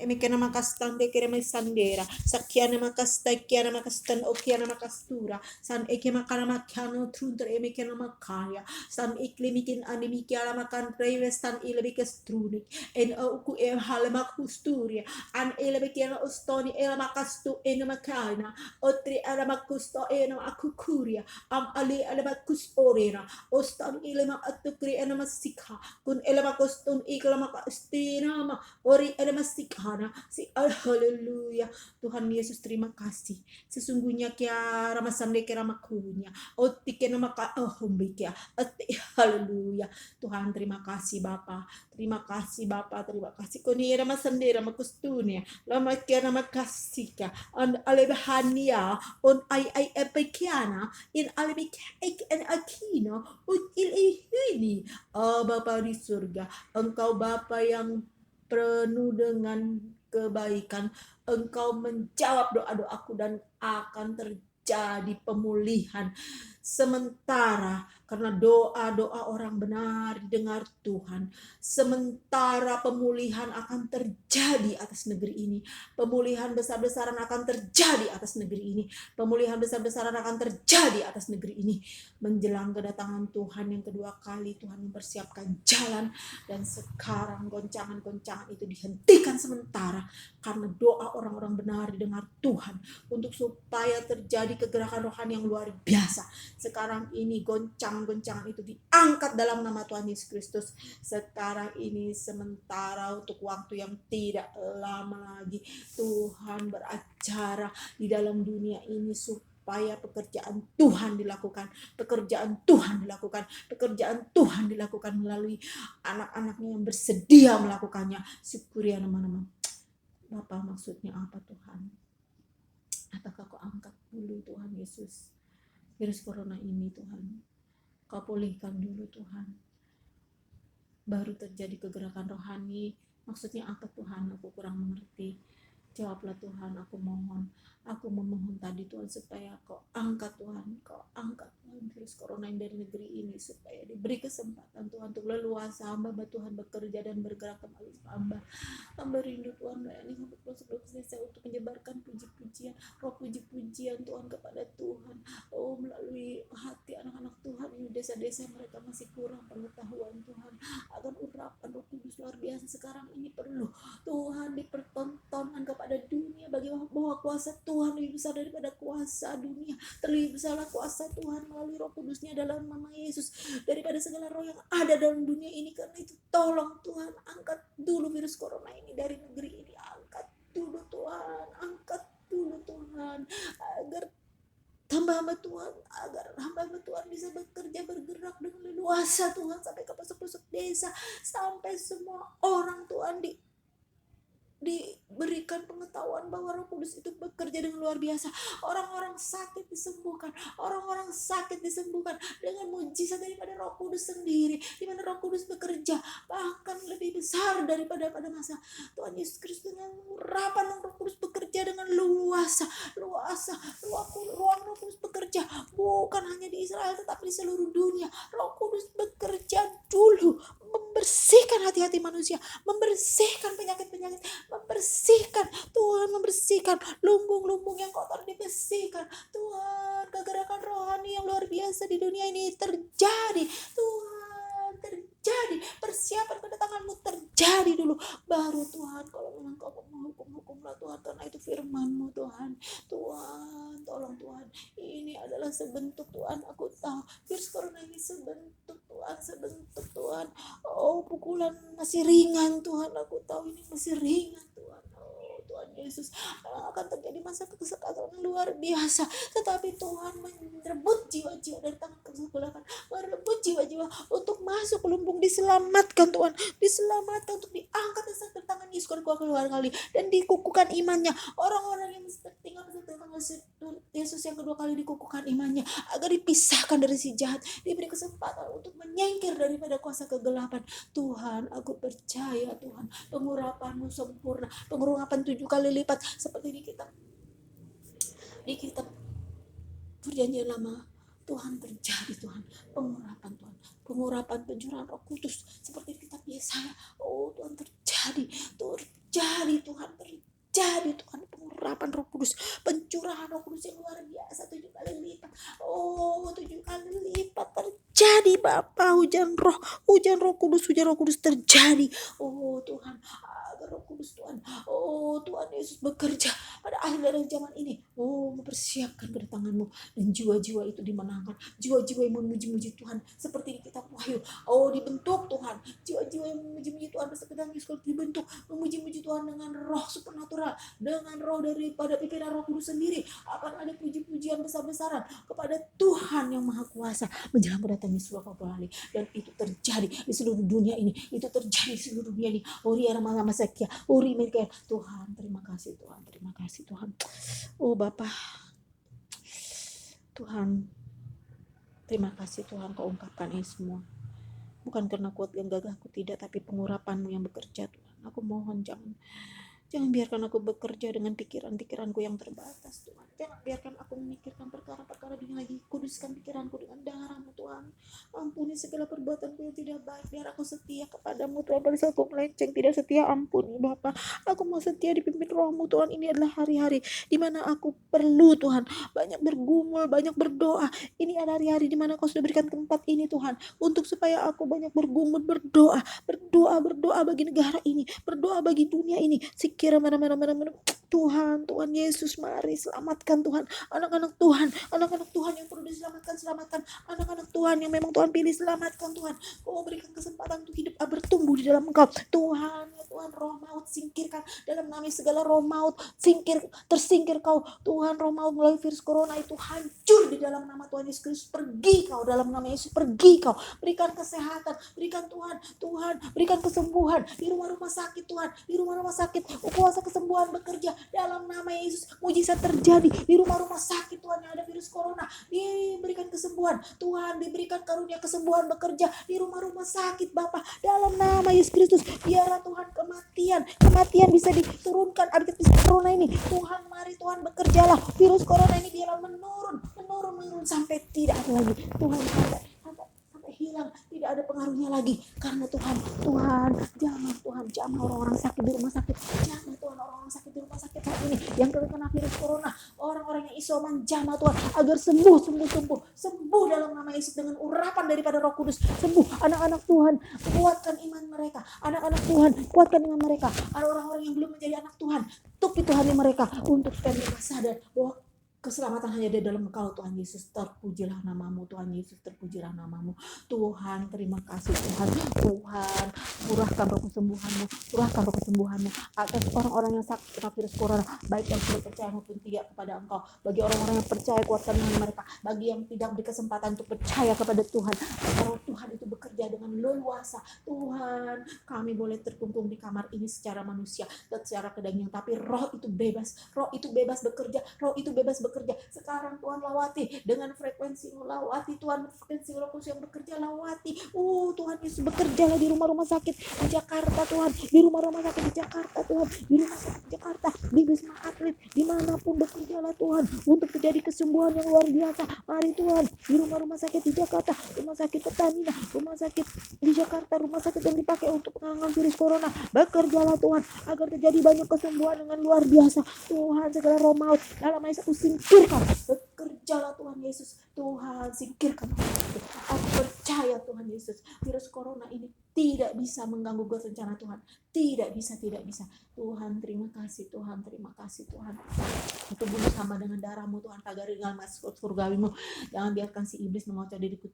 emekana makastande kere sandera sakiana makasta kiana makastan okiana makastura san eke makana makano trunter emekana makaya san iklimikin animikiana makan preves tan ilebikes trunik en uku halemak husturia an elebekiana ostoni elamakastu enamakana otri alamakusto enam akukuria am ali alamakus orena ostan ilema atukri enamasika kun elamakostun iklamaka istinama ori elamasikana si haleluya. Tuhan Yesus terima kasih sesungguhnya kia ramasande kira makunya oti kena maka humbikia haleluya. Tuhan terima kasih Bapa, terima kasih Bapa, terima kasih koni ramasande ramakustunia lama kia ramakasih an alebahania on ai epekiana in alebik en akino ut ilihini. Oh Bapa di surga, Engkau Bapa yang penuh dengan kebaikan. Engkau menjawab doa-doaku dan akan terjadi pemulihan sementara karena doa-doa orang benar didengar Tuhan. Sementara pemulihan akan terjadi atas negeri ini. Pemulihan besar-besaran akan terjadi atas negeri ini. Pemulihan besar-besaran akan terjadi atas negeri ini. Menjelang kedatangan Tuhan yang kedua kali, Tuhan mempersiapkan jalan dan sekarang goncangan-goncangan itu dihentikan sementara karena doa orang-orang benar didengar Tuhan untuk supaya terjadi kegerakan rohani yang luar biasa. Sekarang ini goncang-goncangan itu diangkat dalam nama Tuhan Yesus Kristus. Sekarang ini sementara untuk waktu yang tidak lama lagi Tuhan beracara di dalam dunia ini supaya pekerjaan Tuhan dilakukan, pekerjaan Tuhan dilakukan, pekerjaan Tuhan dilakukan melalui anak-anaknya yang bersedia melakukannya. Syukuri nama-nama Bapa, maksudnya apa Tuhan? Apakah kau angkat dulu Tuhan Yesus virus corona ini Tuhan, kau pulihkan dulu Tuhan, baru terjadi kegerakan rohani. Maksudnya apa Tuhan? Aku kurang mengerti. Jawablah Tuhan, aku memohon tadi Tuhan supaya kau angkat Tuhan, virus corona yang dari negeri ini supaya diberi kesempatan Tuhan untuk leluasa hamba Tuhan bekerja dan bergerak kembali hamba rindu Tuhan melayani hamba seluruh saya untuk menyebarkan puji-pujian, roh puji-pujian Tuhan kepada Tuhan. Oh, melalui hati anak-anak Tuhan ini desa-desa mereka masih kurang pengetahuan Tuhan akan urapan Roh Kudus luar biasa sekarang ini perlu Tuhan dipertontonkan kepada dunia bahwa kuasa Tuhan lebih besar daripada kuasa dunia, terlebih besarlah kuasa Tuhan melalui Roh Kudusnya dalam nama Yesus daripada segala roh yang ada dalam dunia ini. Karena itu tolong Tuhan angkat dulu virus corona ini dari negeri ini, angkat dulu Tuhan, angkat dulu Tuhan agar hamba Tuhan bisa bekerja bergerak dengan leluasa Tuhan sampai ke pelosok-pelosok desa, sampai semua orang Tuhan diberikan pengetahuan bahwa Roh Kudus itu bekerja dengan luar biasa. Orang-orang sakit disembuhkan dengan mujizat daripada Roh Kudus sendiri, di mana Roh Kudus bekerja bahkan lebih besar daripada pada masa Tuhan Yesus Kristus. Dengan urapan Roh Kudus bekerja dengan luasa ruang Roh Kudus bekerja bukan hanya di Israel tetapi di seluruh dunia. Roh Kudus bekerja dulu membersihkan hati-hati manusia, membersihkan penyakit-penyakit, membersihkan lumbung-lumbung yang kotor, dibersihkan Tuhan. Kegerakan rohani yang luar biasa di dunia ini terjadi Tuhan, terjadi. Persiapan kedatanganmu terjadi dulu, baru Tuhan kalau memang kau menghukum-hukumlah Tuhan, karena itu firman-Mu Tuhan. Tolong Tuhan, ini adalah sebentuk Tuhan, aku tahu virus corona ini sebentuk Tuhan. Oh, pukulan masih ringan Tuhan, aku tahu ini masih ringan Tuhan. Oh Tuhan Yesus, akan terjadi masa kesesatan luar biasa, tetapi Tuhan merebut jiwa-jiwa dari tangan kegelapan, merebut jiwa-jiwa untuk masuk ke lumbung, diselamatkan Tuhan, diselamatkan untuk diangkat dari tangan Yesus keluar kali dan dikukuhkan imannya. Orang-orang yang tinggal bersama Yesus yang kedua kali dikukuhkan imannya agar dipisahkan dari si jahat, diberi kesempatan untuk menyingkir daripada kuasa kegelapan. Tuhan, aku percaya Tuhan, pengurapan-Mu sempurna, pengurapan 7 kali lipat seperti di kitab Perjanjian Lama. Tuhan, terjadi Tuhan, pengurapan pencurahan Roh Kudus seperti kitab Yesaya. Oh Tuhan, terjadi terjadi Tuhan, terjadi Tuhan, pengurapan Roh Kudus, pencurahan Roh Kudus yang luar biasa 7 kali lipat. 7 kali lipat terjadi Bapa, hujan Roh Kudus terjadi. Tuhan, agar Roh Kudus Tuhan, Tuhan Yesus bekerja pada akhir dari zaman ini. Mempersiapkan kedatangan-Mu, dan jiwa-jiwa itu dimenangkan, jiwa-jiwa yang memuji-muji Tuhan seperti di kitab Wahyu. Dibentuk Tuhan, jiwa-jiwa yang memuji-muji Tuhan beserta Yesus dibentuk memuji-muji Tuhan dengan roh supernatural, dengan roh daripada pimpinan Roh Kudus sendiri. Akan ada puji-pujian besar-besaran kepada Tuhan yang Maha Kuasa menjelang kedatangan Yesus kembali. Dan itu terjadi di seluruh dunia ini, itu terjadi di seluruh dunia ini. Tuhan, terima kasih Tuhan, terima kasih Tuhan. Bapa Tuhan, terima kasih Tuhan, Kau ungkapkan ini semua. Bukan karena kuat dan gagahku, tidak, tapi pengurapan-Mu yang bekerja Tuhan. Aku mohon jangan biarkan aku bekerja dengan pikiran-pikiranku yang terbatas Tuhan. Jangan biarkan aku memikirkan perkara-perkara dunia lagi. Kuduskan pikiranku dengan darah-Mu Tuhan. Ampuni segala perbuatanku yang tidak baik. Biar aku setia kepadamu Tuhan. Pada saat aku melenceng tidak setia, ampuni Bapa. Aku mau setia dipimpin Roh-Mu Tuhan. Ini adalah hari-hari di mana aku perlu Tuhan banyak bergumul, banyak berdoa. Ini adalah hari-hari di mana Kau sudah berikan tempat ini Tuhan, untuk supaya aku banyak bergumul, berdoa bagi negara ini, berdoa bagi dunia ini. Sekira mana Tuhan Yesus, mari selamatkan Tuhan anak-anak Tuhan yang perlu diselamatkan, anak-anak Tuhan yang memang Tuhan pilih, selamatkan Tuhan. Kau berikan kesempatan untuk hidup bertumbuh di dalam Engkau Tuhan. Ya Tuhan, roh maut singkirkan dalam nama segala roh maut, tersingkir Kau Tuhan. Roh maut melalui virus corona itu hancur di dalam nama Tuhan Yesus Kristus. Pergi Kau dalam nama Yesus, pergi Kau, berikan kesehatan, berikan Tuhan, berikan kesembuhan di rumah-rumah sakit Tuhan, di rumah-rumah sakit kuasa kesembuhan bekerja dalam nama Yesus. Mujizat terjadi di rumah-rumah sakit Tuhan yang ada virus corona, diberikan kesembuhan Tuhan, diberikan karunia kesembuhan bekerja di rumah-rumah sakit Bapa dalam nama Yesus Kristus. Biarlah Tuhan kematian bisa diturunkan akibat virus corona ini Tuhan. Mari Tuhan bekerjalah, virus corona ini biarlah menurun sampai tidak ada lagi Tuhan, sampai hilang, tidak ada pengaruhnya lagi. Karena Tuhan jamah orang-orang sakit di rumah sakit, jamah Tuhan orang-orang sakit di rumah sakit saat ini yang terkena virus corona, orang-orang yang isoman, jamah Tuhan agar sembuh dalam nama Yesus dengan urapan daripada Roh Kudus. Sembuh anak-anak Tuhan, kuatkan iman mereka, anak-anak Tuhan, kuatkan iman mereka. Ada orang-orang yang belum menjadi anak Tuhan, tupi Tuhan mereka untuk supaya mereka sadar bahwa keselamatan hanya di dalam Engkau Tuhan Yesus. Terpujilah nama-Mu Tuhan Yesus, terpujilah nama-Mu Tuhan. Terima kasih Tuhan. Curahkan roh kesembuhan-Mu atas orang-orang yang sakit kena virus corona, baik yang sudah percaya maupun tidak kepada Engkau. Bagi orang-orang yang percaya, kuatkan iman mereka. Bagi yang tidak beri kesempatan untuk percaya kepada Tuhan, roh Tuhan itu bekerja dengan leluasa Tuhan. Kami boleh terkungkung di kamar ini secara manusia dan secara kedangian, tapi roh itu bebas bekerja. Sekarang Tuhan lawati dengan frekuensi-Mu, lawati Tuhan, frekuensi Roh Kudus yang bekerja, lawati. Tuhan Yesus, bekerjalah di rumah-rumah sakit di Jakarta Tuhan, di rumah-rumah sakit di Jakarta Tuhan, di rumah sakit di Jakarta, di Wisma Atlet, dimanapun bekerjalah Tuhan untuk terjadi kesembuhan yang luar biasa. Mari Tuhan, di rumah-rumah sakit di Jakarta, rumah sakit Pertamina, rumah sakit di Jakarta, rumah sakit yang dipakai untuk penanganan virus corona, bekerjalah Tuhan agar terjadi banyak kesembuhan dengan luar biasa Tuhan. Segala roh maut dalam nama Yesus singkirkan, bekerjalah Tuhan Yesus. Tuhan, singkirkan. Aku percaya Tuhan Yesus, virus corona ini tidak bisa mengganggu rencana Tuhan. Tidak bisa. Tuhan, terima kasih Tuhan. Itu bunuh sama dengan darah-Mu Tuhan, pagari dengan masuk surgawi-Mu. Jangan biarkan si iblis mengocok diriku.